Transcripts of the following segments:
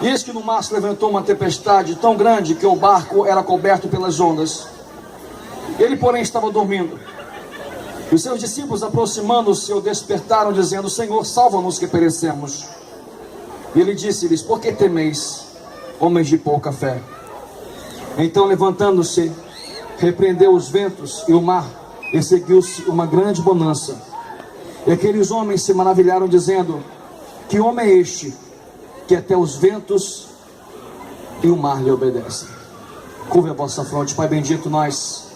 E eis que no mar se levantou uma tempestade tão grande que o barco era coberto pelas ondas. Ele, porém, estava dormindo. E os seus discípulos, aproximando-se, o despertaram, dizendo: Senhor, salva-nos que perecemos. E ele disse-lhes: Por que temeis, homens de pouca fé? Então, levantando-se, repreendeu os ventos e o mar, e seguiu-se uma grande bonança. E aqueles homens se maravilharam, dizendo: Que homem é este, que até os ventos e o mar lhe obedecem? Curve a vossa fronte. Pai bendito, nós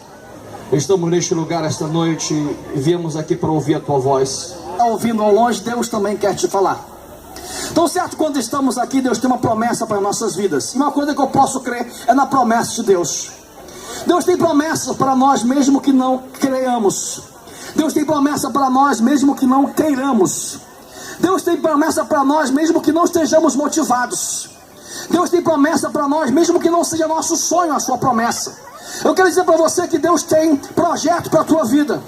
estamos neste lugar esta noite e viemos aqui para ouvir a tua voz. Está ouvindo ao longe, Deus também quer te falar. Então, certo, quando estamos aqui, Deus tem uma promessa para nossas vidas. E uma coisa que eu posso crer é na promessa de Deus. Deus tem promessas para nós mesmo que não creiamos. Deus tem promessa para nós mesmo que não queiramos. Deus tem promessa para nós mesmo que não estejamos motivados. Deus tem promessa para nós mesmo que não seja nosso sonho a sua promessa. Eu quero dizer para você que Deus tem projeto para a tua vida.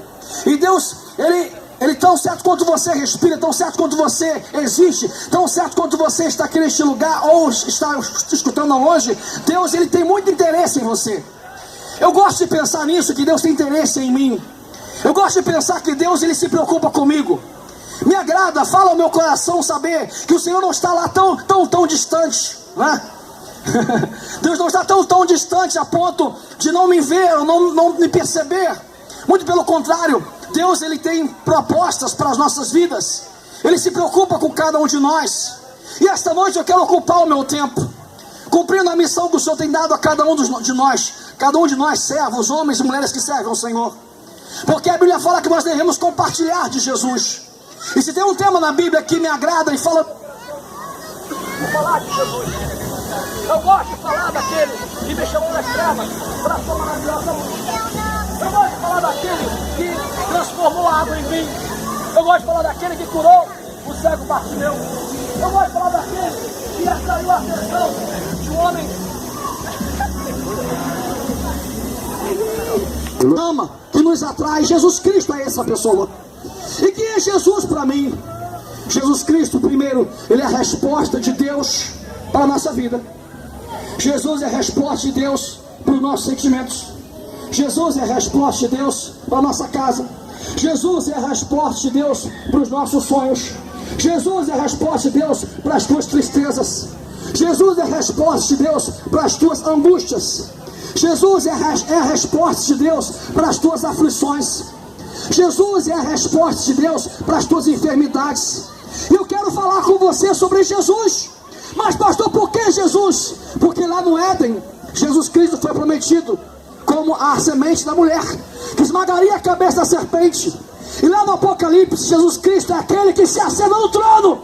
E Deus, Ele tão certo quanto você respira, tão certo quanto você existe, tão certo quanto você está aqui neste lugar ou está escutando hoje, Deus, Ele tem muito interesse em você. Eu gosto de pensar nisso, que Deus tem interesse em mim. Eu gosto de pensar que Deus, Ele se preocupa comigo. Me agrada, fala ao meu coração saber que o Senhor não está lá tão distante, né? Deus não está tão distante a ponto de não me ver ou não me perceber. Muito pelo contrário, Deus, Ele tem propostas para as nossas vidas. Ele se preocupa com cada um de nós. E esta noite eu quero ocupar o meu tempo cumprindo a missão que o Senhor tem dado a cada um de nós. Cada um de nós servos, homens e mulheres que servem ao Senhor. Porque a Bíblia fala que nós devemos compartilhar de Jesus. E se tem um tema na Bíblia que me agrada e fala... Vou falar de Jesus. Eu gosto de falar daquele que me chamou das trevas para a sua maravilhosa luz. Eu gosto de falar daquele que transformou a água em vinho. Eu gosto de falar daquele que curou o cego Bartimeu. Eu gosto de falar daquele que atraiu a atenção de um homem ama, que nos atrai. Jesus Cristo é essa pessoa. E quem é Jesus para mim? Jesus Cristo, primeiro, Ele é a resposta de Deus para a nossa vida. Jesus é a resposta de Deus para os nossos sentimentos. Jesus é a resposta de Deus para a nossa casa. Jesus é a resposta de Deus para os nossos sonhos. Jesus é a resposta de Deus para as tuas tristezas. Jesus é a resposta de Deus para as tuas angústias. Jesus é a resposta de Deus para as tuas aflições. Jesus é a resposta de Deus para as tuas enfermidades. E eu quero falar com você sobre Jesus. Mas pastor, por que Jesus? Porque lá no Éden, Jesus Cristo foi prometido como a semente da mulher, que esmagaria a cabeça da serpente. E lá no Apocalipse, Jesus Cristo é aquele que se assenta no trono.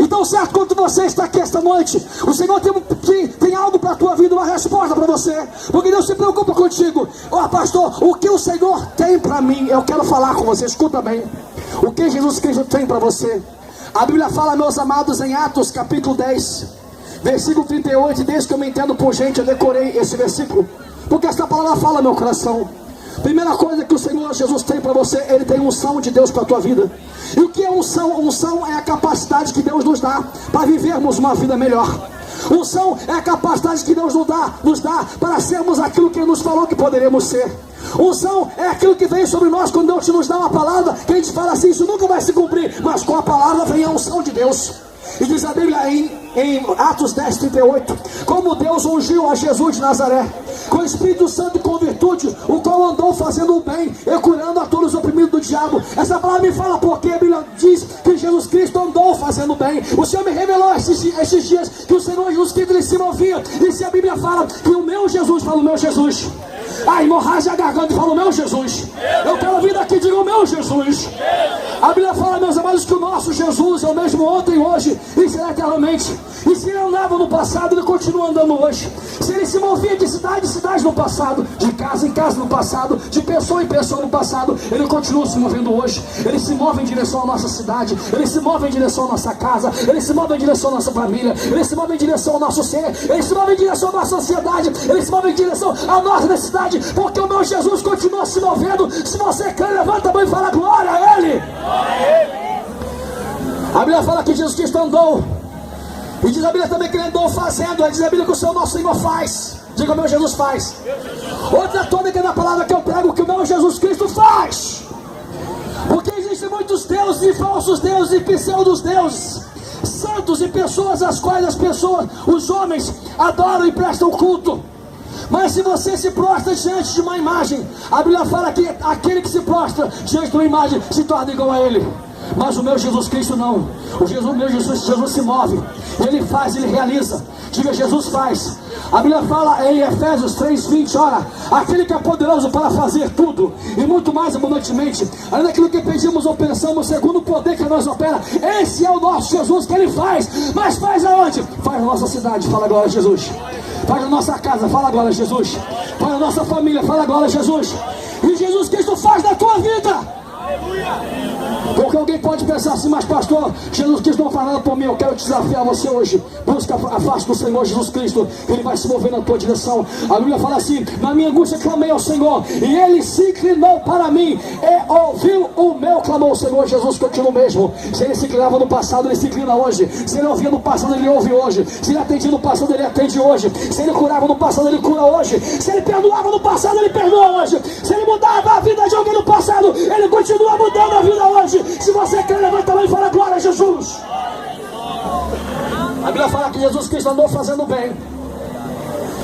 Então, certo, quando você está aqui esta noite, o Senhor tem algo para a tua vida, uma resposta para você, porque Deus se preocupa contigo. Pastor, o que o Senhor tem para mim? Eu quero falar com você, escuta bem. O que Jesus Cristo tem para você? A Bíblia fala, meus amados, em Atos capítulo 10, versículo 38, desde que eu me entendo por gente, eu decorei esse versículo, porque esta palavra fala no meu coração. Primeira coisa que o Senhor Jesus tem para você, Ele tem unção de Deus para a tua vida. E o que é unção? Unção é a capacidade que Deus nos dá para vivermos uma vida melhor. Unção é a capacidade que Deus nos dá para sermos aquilo que Ele nos falou que poderíamos ser. Unção é aquilo que vem sobre nós quando Deus nos dá uma palavra, que a gente fala assim, isso nunca vai se cumprir, mas com a palavra vem a unção de Deus. E diz a Bíblia em Atos 10, 38, como Deus ungiu a Jesus de Nazaré com o Espírito Santo e com virtude, o qual andou fazendo o bem e curando a todos os oprimidos do diabo. Essa palavra me fala porque a Bíblia diz que Jesus Cristo andou fazendo o bem. O Senhor me revelou esses dias que o Senhor Jesus Cristo Ele se movia. E se a Bíblia fala que o meu Jesus, fala o meu Jesus. A hemorragia da garganta, fala o meu Jesus. Eu quero vir daqui e diga o meu Jesus. A Bíblia fala, meus amados, que o nosso Jesus é o mesmo ontem, hoje e será eternamente. E se Ele andava no passado, Ele continua andando hoje. Se Ele se movia de cidade em cidade no passado, de casa em casa no passado, de pessoa em pessoa no passado, Ele continua se movendo hoje. Ele se move em direção à nossa cidade, Ele se move em direção à nossa casa, Ele se move em direção à nossa família, Ele se move em direção ao nosso ser, Ele se move em direção à nossa ansiedade, Ele se move em direção à nossa necessidade, porque o meu Jesus continua se movendo. Se você crê, levanta a mão e fala glória a Ele. A Bíblia fala que Jesus Cristo andou E diz a Bíblia também que ele andou fazendo. Diz a Bíblia que o seu nosso Senhor faz. Diga, o meu Jesus faz. Outra tônica da palavra que eu prego, que o meu Jesus Cristo faz. Porque existem muitos deuses e falsos deuses e pseudos deuses, santos e pessoas às quais os homens adoram e prestam culto. Mas se você se prostra diante de uma imagem, a Bíblia fala que aquele que se prostra diante de uma imagem se torna igual a ele. Mas o meu Jesus Cristo não. O meu Jesus se move. Ele faz, ele realiza. Diga, Jesus faz. A Bíblia fala em Efésios 3:20, ora, aquele que é poderoso para fazer tudo e muito mais abundantemente, além daquilo que pedimos ou pensamos, segundo o poder que nós opera. Esse é o nosso Jesus, que ele faz. Mas faz aonde? Faz na nossa cidade, fala glória a Jesus. Faz na nossa casa, fala glória a Jesus. Faz na nossa família, fala glória a Jesus. E Jesus Cristo faz na tua vida. Porque alguém pode pensar assim, mas pastor, Jesus Cristo não faz nada por mim. Eu quero desafiar você hoje. Busca a face do Senhor Jesus Cristo. Ele vai se mover na tua direção. A Bíblia fala assim: na minha angústia clamei ao Senhor, e Ele se inclinou para mim e ouviu o meu clamor. O Senhor Jesus continua o mesmo. Se Ele se inclinava no passado, Ele se inclina hoje. Se Ele ouvia no passado, Ele ouve hoje. Se Ele atendia no passado, Ele atende hoje. Se Ele curava no passado, Ele cura hoje. Se Ele perdoava no passado, Ele perdoa hoje. Se Ele mudava a vida de alguém no passado, Ele continua mudando a vida hoje. Se você quer, levanta a mão e fala glória a Jesus. A Bíblia fala que Jesus Cristo andou fazendo bem.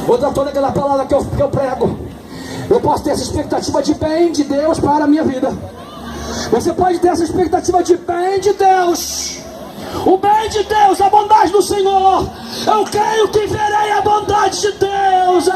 Outra tônica da palavra que eu prego. Eu posso ter essa expectativa de bem de Deus para a minha vida. Você pode ter essa expectativa de bem de Deus. O bem de Deus, a bondade do Senhor. Eu creio que verei a bondade de Deus.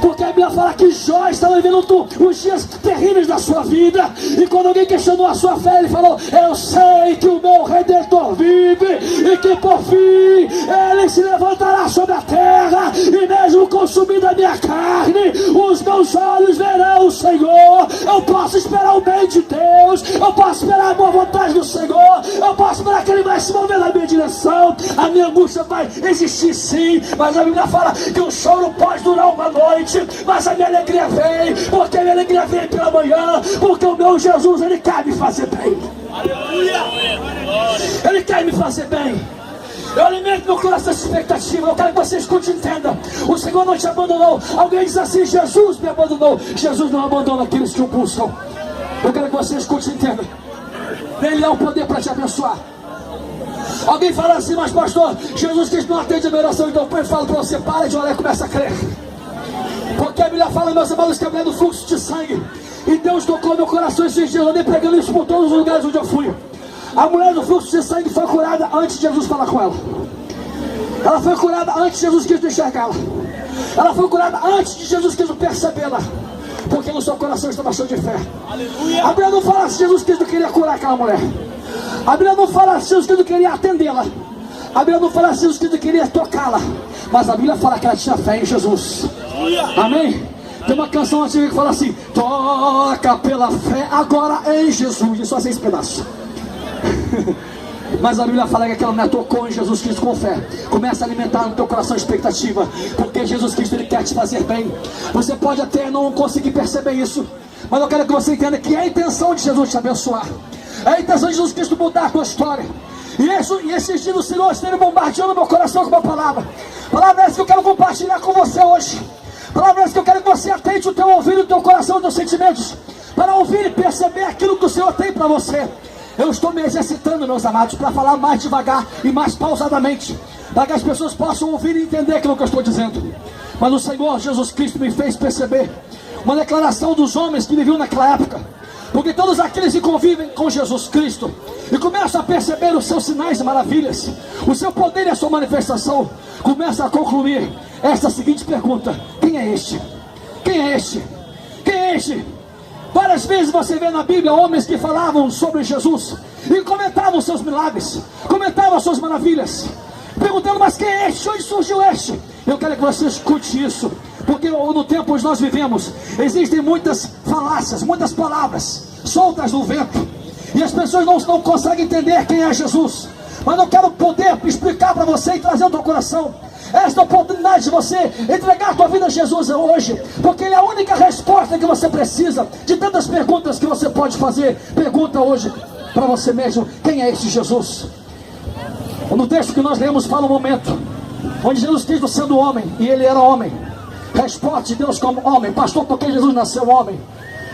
Porque a Bíblia fala que Jó estava vivendo os dias terríveis da sua vida. E quando alguém questionou a sua fé, ele falou: eu sei que o meu Redentor vive, e que por fim ele se levantará sobre a terra. E mesmo consumindo a minha carne, os meus olhos verão o Senhor. Eu posso esperar o bem de Deus. Eu posso esperar a boa vontade do Senhor. Eu posso esperar que Ele vai se mover na minha direção. A minha angústia vai existir sim, mas a Bíblia fala que o choro pode durar uma noite, mas a minha alegria vem. Porque a minha alegria vem pela manhã. Porque o meu Jesus, Ele quer me fazer bem. Aleluia! Ele quer me fazer bem. Eu alimento meu coração essa expectativa. Eu quero que você escute e entenda. O Senhor não te abandonou. Alguém diz assim: Jesus me abandonou. Jesus não abandona aqueles que o buscam. Eu quero que você escute e entenda. Ele dá o poder para te abençoar. Alguém fala assim: mas pastor, Jesus Cristo não atende a minha oração. Então eu falo para você: para de orar e começa a crer. Porque a Bíblia fala, meus irmãos, que a mulher do fluxo de sangue, e Deus tocou meu coração esses dias. Eu andei pregando isso por todos os lugares onde eu fui. A mulher do fluxo de sangue foi curada antes de Jesus falar com ela. Ela foi curada antes de Jesus Cristo enxergá-la. Ela foi curada antes de Jesus Cristo percebê-la. Porque no seu coração estava cheio de fé. Aleluia. A Bíblia não fala se Jesus Cristo queria curar aquela mulher. A Bíblia não fala se Jesus Cristo queria atendê-la. A Bíblia não fala se Jesus Cristo queria tocá-la. Mas a Bíblia fala que ela tinha fé em Jesus. Amém? Tem uma canção antiga que fala assim: toca pela fé agora em Jesus. E só 6 pedaços. Mas a Bíblia fala que aquela mulher tocou em Jesus Cristo com fé. Começa a alimentar no teu coração a expectativa. Porque Jesus Cristo, Ele quer te fazer bem. Você pode até não conseguir perceber isso, mas eu quero que você entenda que é a intenção de Jesus te abençoar. É a intenção de Jesus Cristo mudar a tua história. E esses dias o Senhor esteve bombardeando meu coração com uma palavra. Palavra essa que eu quero compartilhar com você hoje. Palavra essa que eu quero que você atente o teu ouvido, o teu coração, os teus sentimentos, para ouvir e perceber aquilo que o Senhor tem para você. Eu estou me exercitando, meus amados, para falar mais devagar e mais pausadamente, para que as pessoas possam ouvir e entender aquilo que eu estou dizendo. Mas o Senhor Jesus Cristo me fez perceber uma declaração dos homens que viviam naquela época. Porque todos aqueles que convivem com Jesus Cristo e começam a perceber os seus sinais e maravilhas, o seu poder e a sua manifestação, começam a concluir esta seguinte pergunta: quem é este? Quem é este? Quem é este? Várias vezes você vê na Bíblia homens que falavam sobre Jesus e comentavam os seus milagres, comentavam as suas maravilhas, perguntando: mas quem é este? Onde surgiu este? Eu quero que você escute isso, porque no tempo onde nós vivemos existem muitas falácias, muitas palavras soltas no vento, e as pessoas não conseguem entender quem é Jesus. Mas eu quero poder explicar para você e trazer ao teu coração esta oportunidade de você entregar a tua vida a Jesus hoje, porque Ele é a única resposta que você precisa. De tantas perguntas que você pode fazer, pergunta hoje para você mesmo: quem é este Jesus? No texto que nós lemos fala um momento onde Jesus Cristo, sendo homem, e ele era homem, resposta de Deus como homem. Pastor, por que Jesus nasceu homem?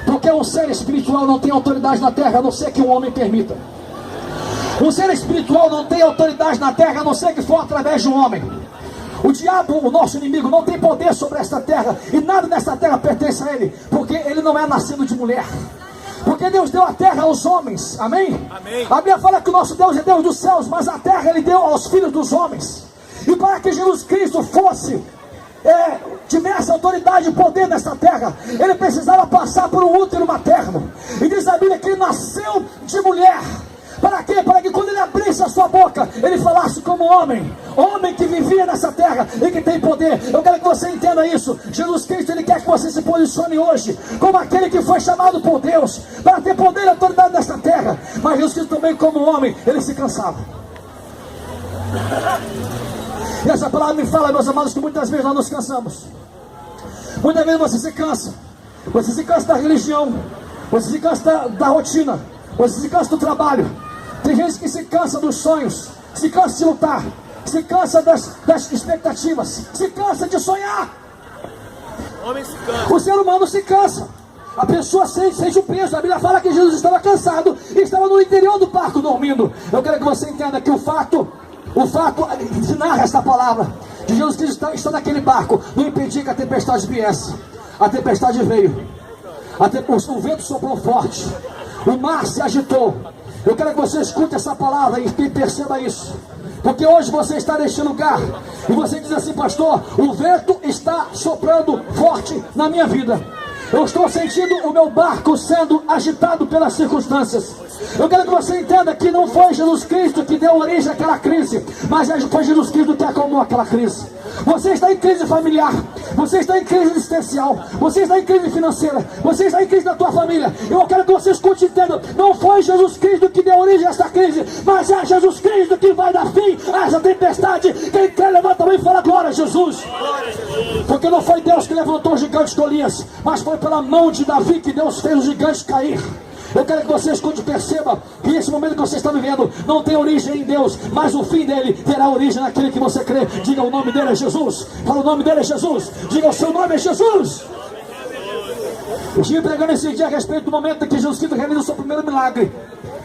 Porque um ser espiritual não tem autoridade na terra, a não ser que um homem permita. Um ser espiritual não tem autoridade na terra, a não ser que for através de um homem. O diabo, o nosso inimigo, não tem poder sobre esta terra, e nada nesta terra pertence a ele, porque ele não é nascido de mulher. Porque Deus deu a terra aos homens, amém? Amém. A Bíblia fala que o nosso Deus é Deus dos céus, mas a terra ele deu aos filhos dos homens. E para que Jesus Cristo tivesse autoridade e poder nesta terra, ele precisava passar por um útero materno. E diz a Bíblia que ele nasceu de mulher. Para quê? Para que quando ele abrisse a sua boca, ele falasse como homem. Homem que vivia nessa terra e que tem poder. Eu quero que você entenda isso. Jesus Cristo, ele quer que você se posicione hoje como aquele que foi chamado por Deus para ter poder e autoridade nessa terra. Mas Jesus Cristo também, como homem, ele se cansava. E essa palavra me fala, meus amados, que muitas vezes nós nos cansamos. Muitas vezes você se cansa. Você se cansa da religião. Você se cansa da rotina. Você se cansa do trabalho. Tem gente que se cansa dos sonhos. Se cansa de lutar. Se cansa das expectativas. Se cansa de sonhar. Homem se cansa. O ser humano se cansa. A pessoa sente o peso. A Bíblia fala que Jesus estava cansado e estava no interior do barco dormindo. Eu quero que você entenda que o fato que narra essa palavra de Jesus Cristo está naquele barco não impedia que a tempestade viesse. A tempestade veio. O vento soprou forte. O mar se agitou. Eu quero que você escute essa palavra e perceba isso. Porque hoje você está neste lugar e você diz assim: pastor, o vento está soprando forte na minha vida. Eu estou sentindo o meu barco sendo agitado pelas circunstâncias. Eu quero que você entenda que não foi Jesus Cristo que deu origem àquela crise, mas foi Jesus Cristo que acalmou aquela crise. Você está em crise familiar, você está em crise existencial, você está em crise financeira, você está em crise na tua família. Eu quero que você escute e entenda: não foi Jesus Cristo que deu origem a essa crise, mas é Jesus Cristo que vai dar fim a essa tempestade. Quem quer, levanta a mão e fala glória a Jesus. Porque não foi Deus que levantou os gigantes Golias, mas foi pela mão de Davi que Deus fez os gigantes cair. Eu quero que você escute e perceba que esse momento que você está vivendo não tem origem em Deus, mas o fim dele terá origem naquele que você crê. Diga: o nome dele é Jesus. Fala: o nome dele é Jesus. Diga: o seu nome é Jesus. Eu estive pregando esse dia a respeito do momento em que Jesus Cristo realizou o seu primeiro milagre.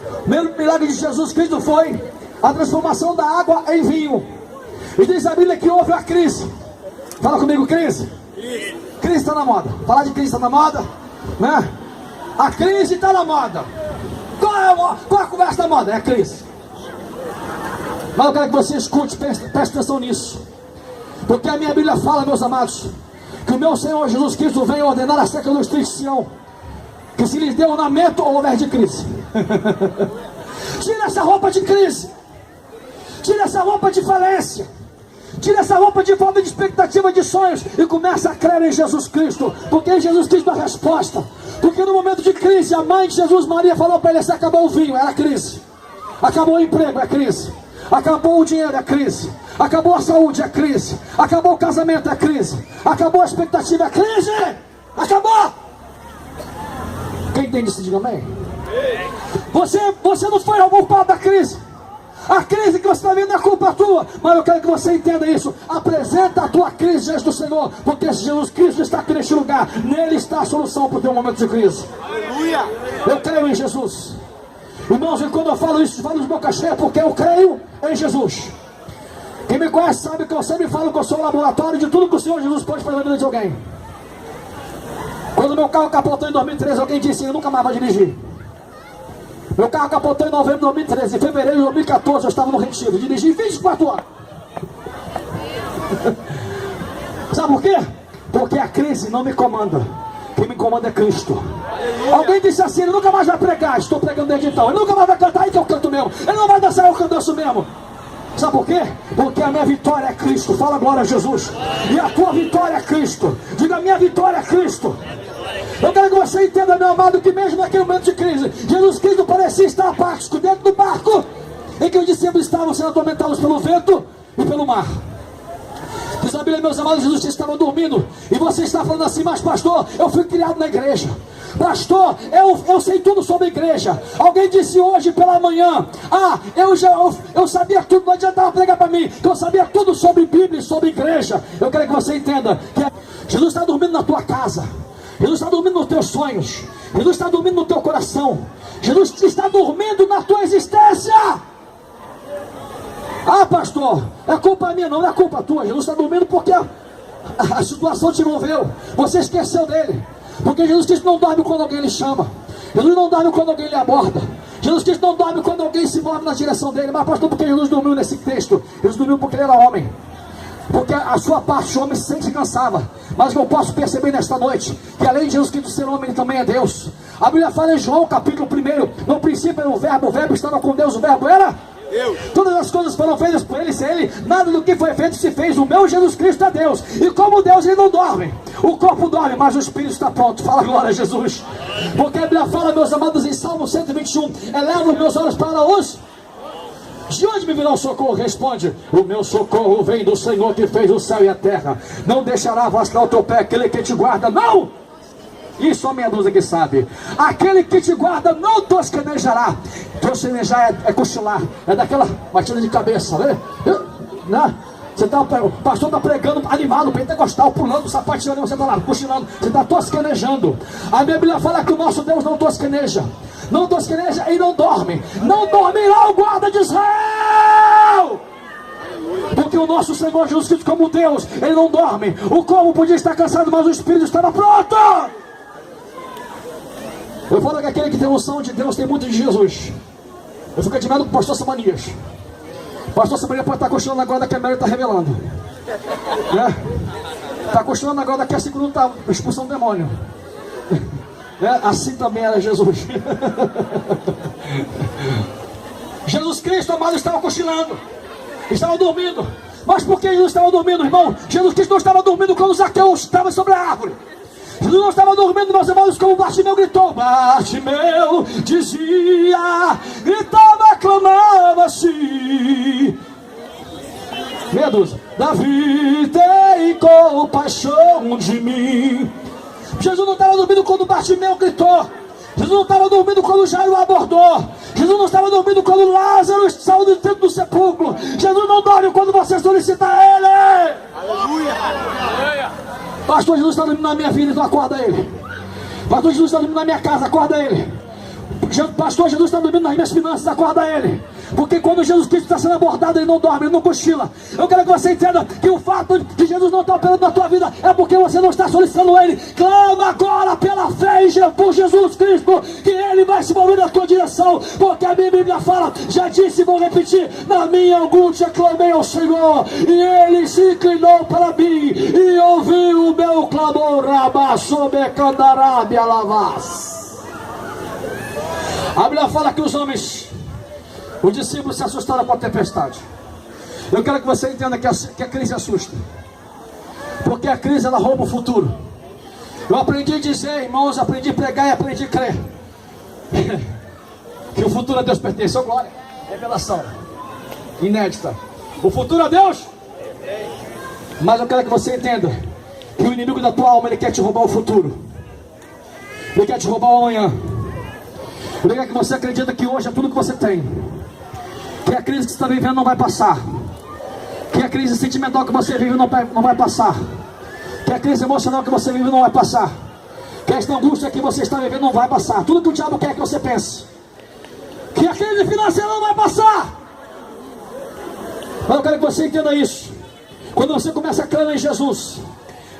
O primeiro milagre de Jesus Cristo foi a transformação da água em vinho. E diz a Bíblia que houve a crise. Fala comigo: crise. Crise está na moda. Falar de crise está na moda, né? A crise está na moda. Qual é a conversa da moda? É a crise. Mas eu quero que você escute, preste atenção nisso. Porque a minha Bíblia fala, meus amados, que o meu Senhor Jesus Cristo veio ordenar a seca dos filhos de Sião, que se lhes deu ornamento ou houver de crise. Tira essa roupa de crise. Tira essa roupa de falência. Tira essa roupa de falta de expectativa, de sonhos, e começa a crer em Jesus Cristo. Porque em Jesus Cristo a resposta. Porque no momento de crise, a mãe de Jesus, Maria, falou para ele: se acabou o vinho, era crise. Acabou o emprego, é crise. Acabou o dinheiro, é crise. Acabou a saúde, é crise. Acabou o casamento, é crise. Acabou a expectativa, é crise. Acabou. Quem entende isso, diga amém. Você não foi o culpado da crise. A crise que você está vendo é culpa tua. Mas eu quero que você entenda isso. Apresenta a tua crise diante do Senhor, porque Jesus Cristo está aqui neste lugar. Nele está a solução para o teu momento de crise. Aleluia. Eu creio em Jesus. Irmãos, e quando eu falo isso, eu falo de boca cheia, porque eu creio em Jesus. Quem me conhece sabe que eu sempre falo que eu sou o laboratório de tudo que o Senhor Jesus pode fazer na vida de alguém. Quando meu carro capotou em 2013, alguém disse: eu nunca mais vou dirigir. Meu carro capotou em novembro de 2013. Em fevereiro de 2014 eu estava no retiro. Dirigi 24 horas. Sabe por quê? Porque a crise não me comanda. Quem me comanda é Cristo. Alguém disse assim: ele nunca mais vai pregar. Estou pregando desde então. Ele nunca mais vai cantar, aí que eu canto mesmo. Ele não vai dançar, eu danço mesmo. Sabe por quê? Porque a minha vitória é Cristo. Fala glória a Jesus. E a tua vitória é Cristo. Diga: a minha vitória é Cristo. Eu quero que você entenda, meu amado, que mesmo naquele momento de crise, Jesus Cristo parecia estar apático dentro do barco em que os discípulos estavam sendo atormentados pelo vento e pelo mar. Diz a Bíblia, meus amados, Jesus estava dormindo. E você está falando assim: mas pastor, eu fui criado na igreja. Pastor, eu sei tudo sobre a igreja. Alguém disse hoje pela manhã: eu sabia tudo, não adiantava pregar para mim, que eu sabia tudo sobre Bíblia e sobre igreja. Eu quero que você entenda que Jesus está dormindo na tua casa, Jesus está dormindo nos teus sonhos, Jesus está dormindo no teu coração, Jesus está dormindo na tua existência. Pastor, é culpa minha, não é culpa tua. Jesus está dormindo porque a situação te envolveu, você esqueceu dele. Porque Jesus Cristo não dorme quando alguém lhe chama, Jesus não dorme quando alguém lhe aborda, Jesus Cristo não dorme quando alguém se move na direção dele. Mas pastor, por que Jesus dormiu nesse texto? Jesus dormiu porque ele era homem, porque a sua parte, o homem sempre se cansava. Mas eu posso perceber nesta noite que além de Jesus Cristo ser homem, ele também é Deus. A Bíblia fala em João capítulo 1: no princípio era o verbo estava com Deus, o verbo era Deus. Todas as coisas foram feitas por ele, sem ele nada do que foi feito se fez. O meu Jesus Cristo é Deus, e como Deus ele não dorme. O corpo dorme, mas o espírito está pronto. Fala glória a Jesus. Porque a Bíblia fala, meus amados, em Salmo 121: eleva os meus olhos para os... De onde me virá o socorro? Responde: o meu socorro vem do Senhor que fez o céu e a terra. Não deixará vacilar o teu pé aquele que te guarda, não. Isso a meia dúzia que sabe. Aquele que te guarda não tosquenejará. Tosquenejar é cochilar, é daquela batida de cabeça, né? O pastor está pregando animado, pentecostal, pulando, sapateando, você está lá cochilando, você está tosquenejando. A Bíblia fala que o nosso Deus não tosqueneja, não tosqueneja e não dorme. Não dormirá o guarda de Israel, porque o nosso Senhor Jesus Cristo, como Deus, ele não dorme. O corpo podia estar cansado, mas o espírito estava pronto. Eu falo que aquele que tem unção de Deus tem muito de Jesus. Eu fico admirado com o pastor Samanias. O pastor Samanias pode estar cochilando agora da que a Mary está revelando, está cochilando agora daqui a 5 minutos está expulsando o demônio. Assim também era Jesus. Jesus Cristo, amado, estava cochilando, estava dormindo. Mas por que Jesus estava dormindo, irmão? Jesus Cristo não estava dormindo quando Zaqueu estava sobre a árvore. Jesus não estava dormindo, meus irmãos, como Bartimeu gritou. Bartimeu dizia, gritava, clamava assim: meia dúzia. Davi, tem compaixão de mim. Jesus não estava dormindo quando Bartimeu gritou. Jesus não estava dormindo quando Jairo o abordou. Jesus não estava dormindo quando Lázaro saiu de dentro do sepulcro. Jesus não dorme quando você solicita Ele. Aleluia! Pastor, Jesus está dormindo na minha vida, então acorda Ele. Pastor, Jesus está dormindo na minha casa, acorda Ele. Pastor, Jesus está dormindo nas minhas finanças, acorda Ele. Porque quando Jesus Cristo está sendo abordado, Ele não dorme, Ele não cochila. Eu quero que você entenda que o fato de Jesus não estar operando na tua vida é porque você não está solicitando Ele. Clama agora pela fé por Jesus Cristo, que Ele vai se mover na tua direção. Porque a minha Bíblia fala, já disse e vou repetir: na minha angústia clamei ao Senhor, e Ele se inclinou para mim e ouviu o meu clamor. A Bíblia fala que os homens, os discípulos, se assustaram com a tempestade. Eu quero que você entenda que a crise assusta, porque a crise ela rouba o futuro. Eu aprendi a dizer, irmãos, aprendi a pregar e aprendi a crer que o futuro a Deus pertence. Glória, revelação inédita. O futuro a Deus. Mas eu quero que você entenda que o inimigo da tua alma, ele quer te roubar o futuro, ele quer te roubar o amanhã. Ele quer que você acredita que hoje é tudo que você tem, que a crise que você está vivendo não vai passar, que a crise sentimental que você vive não vai passar, que a crise emocional que você vive não vai passar, que esta angústia que você está vivendo não vai passar. Tudo que o diabo quer que você pense, que a crise financeira não vai passar. Mas eu quero que você entenda isso. Quando você começa a crer em Jesus,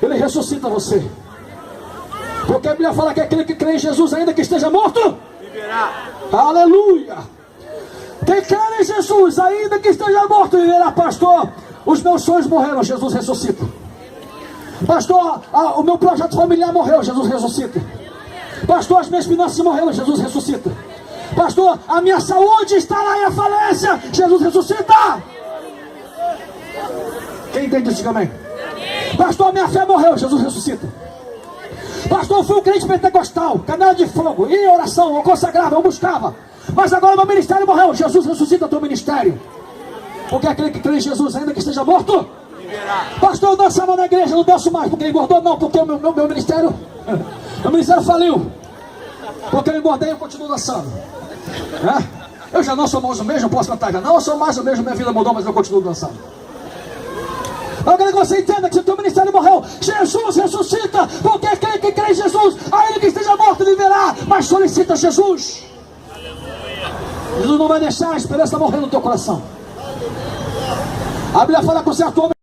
Ele ressuscita você. Porque a Bíblia fala que aquele que crê em Jesus, ainda que esteja morto, viverá. Aleluia! Quem crê em Jesus, ainda que esteja morto, viverá. Pastor, os meus sonhos morreram, Jesus ressuscita. Pastor, o meu projeto familiar morreu, Jesus ressuscita. Pastor, as minhas finanças morreram, Jesus ressuscita. Pastor, a minha saúde está lá em falência, Jesus ressuscita. Quem entende isso, diga amém. Pastor, minha fé morreu, Jesus ressuscita. Pastor, eu fui um crente pentecostal, canela de fogo, em oração, eu consagrava, eu buscava. Mas agora meu ministério morreu, Jesus ressuscita teu ministério. Porque aquele que crê em Jesus, ainda que esteja morto, pastor, eu dançava na igreja, não danço mais porque engordou, não, porque o meu ministério faliu. Porque eu engordei e eu continuo dançando. Eu já não sou mais o mesmo, posso cantar já. Não, eu sou mais o mesmo, minha vida mudou, mas eu continuo dançando. Eu quero que você entenda que se o teu ministério morreu, Jesus ressuscita, porque aquele que crê em Jesus, a ele que esteja morto viverá, mas solicita Jesus. Jesus não vai deixar a esperança morrer no teu coração. A Bíblia fala com certo homem.